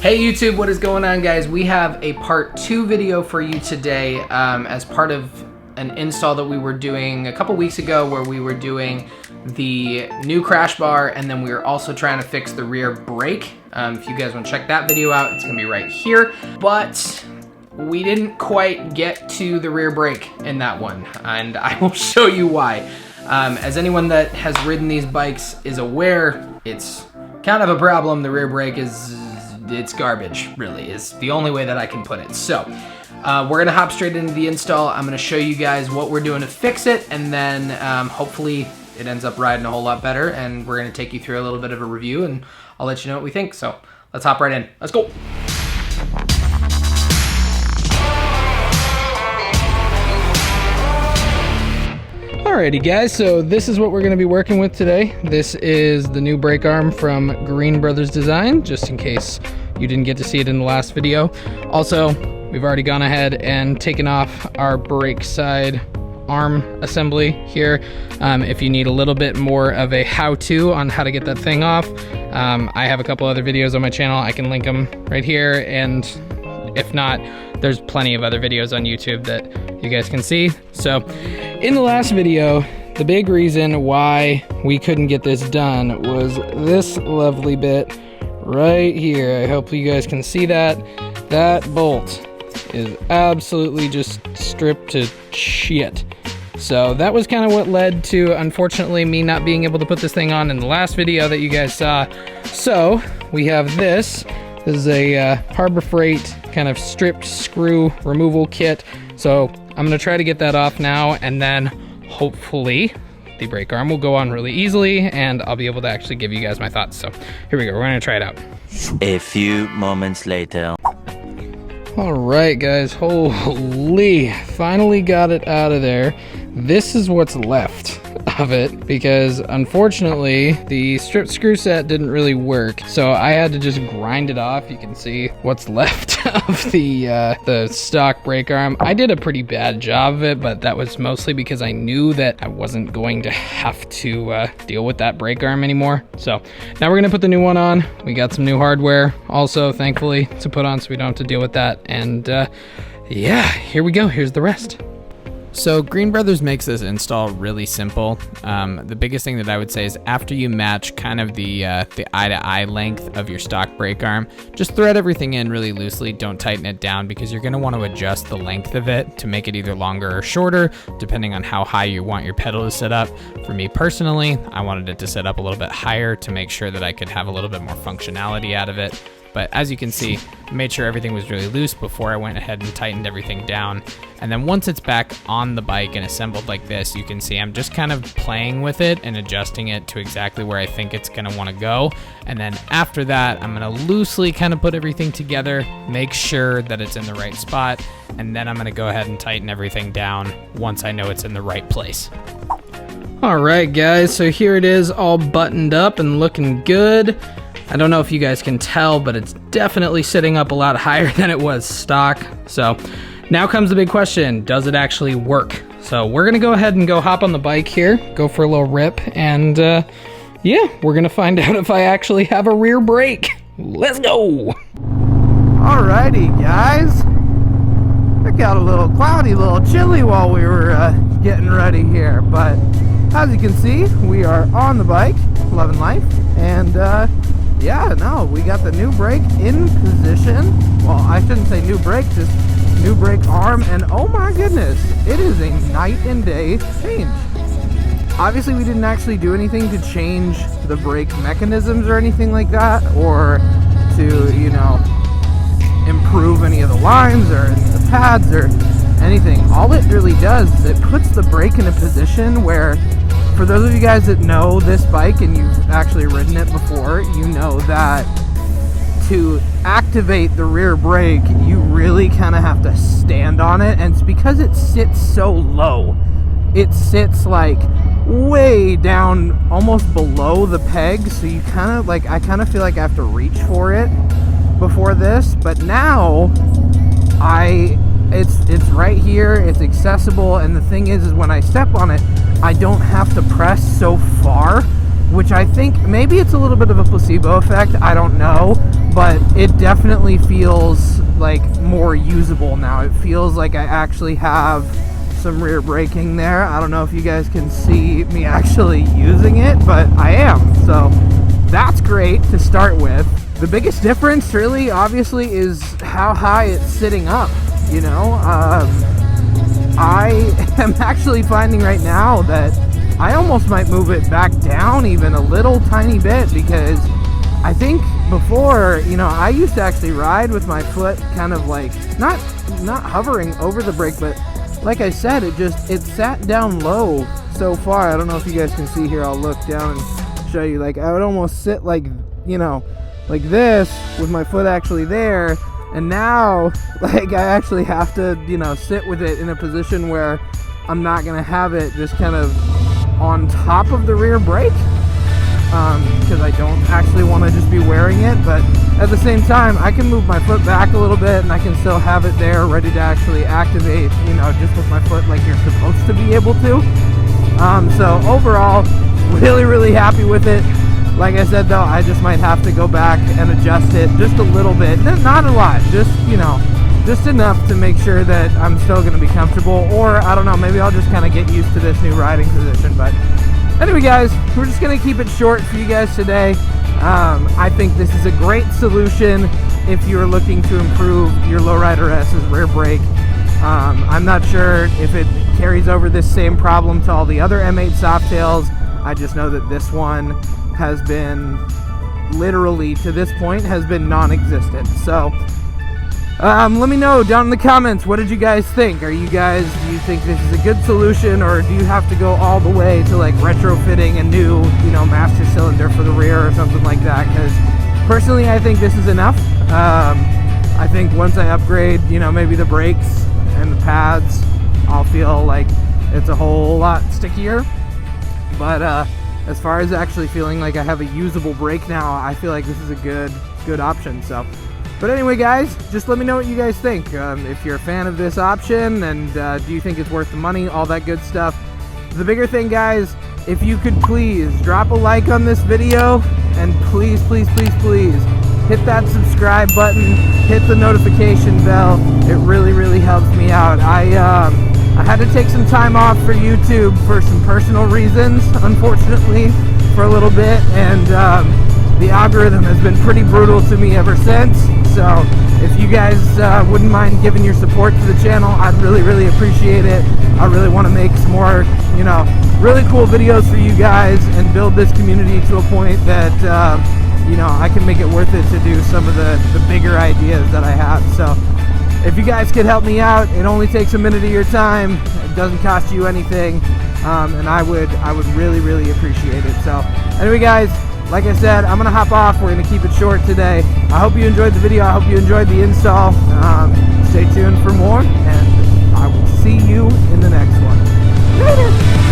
Hey YouTube, what is going on, guys? We have a part 2 video for you today as part of an install that we were doing a couple weeks ago where we were doing the new crash bar and then we were also trying to fix the rear brake. If you guys want to check that video out, it's gonna be right here. But we didn't quite get to the rear brake in that one, and I will show you why. As anyone that has ridden these bikes is aware, it's kind of a problem. The rear brake it's garbage, really, is the only way that I can put it. So we're gonna hop straight into the install. I'm gonna show you guys what we're doing to fix it, and then hopefully it ends up riding a whole lot better, and we're gonna take you through a little bit of a review, and I'll let you know what we think. So let's hop right in. Let's go. Alrighty guys, so this is what we're going to be working with today. This is the new brake arm from Greene Brothers Designs, just in case you didn't get to see it in the last video. Also, we've already gone ahead and taken off our brake side arm assembly here. If you need a little bit more of a how-to on how to get that thing off, I have a couple other videos on my channel. I can link them right here, and if not, there's plenty of other videos on YouTube that you guys can see. So in the last video, the big reason why we couldn't get this done was this lovely bit right here. I hope you guys can see that. That bolt is absolutely just stripped to shit. So that was kind of what led to, unfortunately, me not being able to put this thing on in the last video that you guys saw. So we have this. This is a Harbor Freight kind of stripped screw removal kit. So I'm gonna try to get that off now, and then hopefully the brake arm will go on really easily and I'll be able to actually give you guys my thoughts. So here we go, we're gonna try it out. A few moments later. All right guys, holy, finally got it out of there. This is what's left of it, because unfortunately the strip screw set didn't really work, so I had to just grind it off. You can see what's left of the stock brake arm. I did a pretty bad job of it, but that was mostly because I knew that I wasn't going to have to deal with that brake arm anymore. So now we're gonna put the new one on. We got some new hardware also, thankfully, to put on, so we don't have to deal with that. And yeah, here we go. Here's the rest. So Greene Brothers makes this install really simple. The biggest thing that I would say is after you match kind of the eye-to-eye length of your stock brake arm, just thread everything in really loosely. Don't tighten it down, because you're gonna want to adjust the length of it to make it either longer or shorter, depending on how high you want your pedal to sit up. For me personally, I wanted it to sit up a little bit higher to make sure that I could have a little bit more functionality out of it. But as you can see, I made sure everything was really loose before I went ahead and tightened everything down. And then once it's back on the bike and assembled like this, you can see I'm just kind of playing with it and adjusting it to exactly where I think it's gonna wanna go. And then after that, I'm gonna loosely kind of put everything together, make sure that it's in the right spot, and then I'm gonna go ahead and tighten everything down once I know it's in the right place. All right, guys, so here it is, all buttoned up and looking good. I don't know if you guys can tell, but it's definitely sitting up a lot higher than it was stock. So now comes the big question, does it actually work? So we're gonna go ahead and go hop on the bike here, go for a little rip, and yeah, we're gonna find out if I actually have a rear brake. Let's go. Alrighty guys, it got a little cloudy, a little chilly while we were getting ready here, but as you can see, we are on the bike, loving life, and yeah, no, we got the new brake in position. Well, I shouldn't say new brake, just new brake arm, and oh my goodness, it is a night and day change. Obviously, we didn't actually do anything to change the brake mechanisms or anything like that, or to, you know, improve any of the lines or any of the pads or anything. All it really does is it puts the brake in a position where, for those of you guys that know this bike and you've actually ridden it before, you know that to activate the rear brake, you really kind of have to stand on it, and it's because it sits so low. It sits like way down, almost below the peg, so you kind of like, I kind of feel like I have to reach for it before this, but now it's right here, it's accessible, and the thing is when I step on it, I don't have to press so far, which I think maybe it's a little bit of a placebo effect, I don't know, but it definitely feels like more usable now. It feels like I actually have some rear braking there. I don't know if you guys can see me actually using it, but I am, so that's great to start with. The biggest difference really obviously is how high it's sitting up, you know. I am actually finding right now that I almost might move it back down even a little tiny bit, because I think before, you know, I used to actually ride with my foot kind of like not hovering over the brake, but like I said, it sat down low so far. I don't know if you guys can see here. I'll look down and show you. Like I would almost sit like, you know, like this with my foot actually there, and now like I actually have to, you know, sit with it in a position where I'm not gonna have it just kind of on top of the rear brake, because I don't actually want to just be wearing it. But at the same time, I can move my foot back a little bit and I can still have it there ready to actually activate, you know, just with my foot like you're supposed to be able to. So overall, really happy with it. Like I said though, I just might have to go back and adjust it just a little bit. Not a lot, just, you know, just enough to make sure that I'm still going to be comfortable. Or I don't know, maybe I'll just kind of get used to this new riding position. But anyway guys, we're just going to keep it short for you guys today. I think this is a great solution if you're looking to improve your Lowrider S's rear brake. I'm not sure if it carries over this same problem to all the other M8 Softails. I just know that this one has been literally, to this point, has been non-existent. So let me know down in the comments, what did you guys think? Do you think this is a good solution, or do you have to go all the way to like retrofitting a new, you know, master cylinder for the rear or something like that? Because personally, I think this is enough. I think once I upgrade, you know, maybe the brakes and the pads, I'll feel like it's a whole lot stickier. But as far as actually feeling like I have a usable brake now, I feel like this is a good option. So, but anyway guys, just let me know what you guys think. If you're a fan of this option, and do you think it's worth the money, all that good stuff. The bigger thing guys, if you could please drop a like on this video, and please hit that subscribe button, hit the notification bell. It really helps me out. I had to take some time off for YouTube for some personal reasons, unfortunately, for a little bit, and the algorithm has been pretty brutal to me ever since. So if you guys wouldn't mind giving your support to the channel, I'd really appreciate it. I really want to make some more, you know, really cool videos for you guys and build this community to a point that you know, I can make it worth it to do some of the bigger ideas that I have. So if you guys could help me out, it only takes a minute of your time. It doesn't cost you anything, and I would really appreciate it. So anyway guys, like I said, I'm gonna hop off. We're gonna keep it short today. I hope you enjoyed the video. I hope you enjoyed the install. Stay tuned for more, and I will see you in the next one. Later.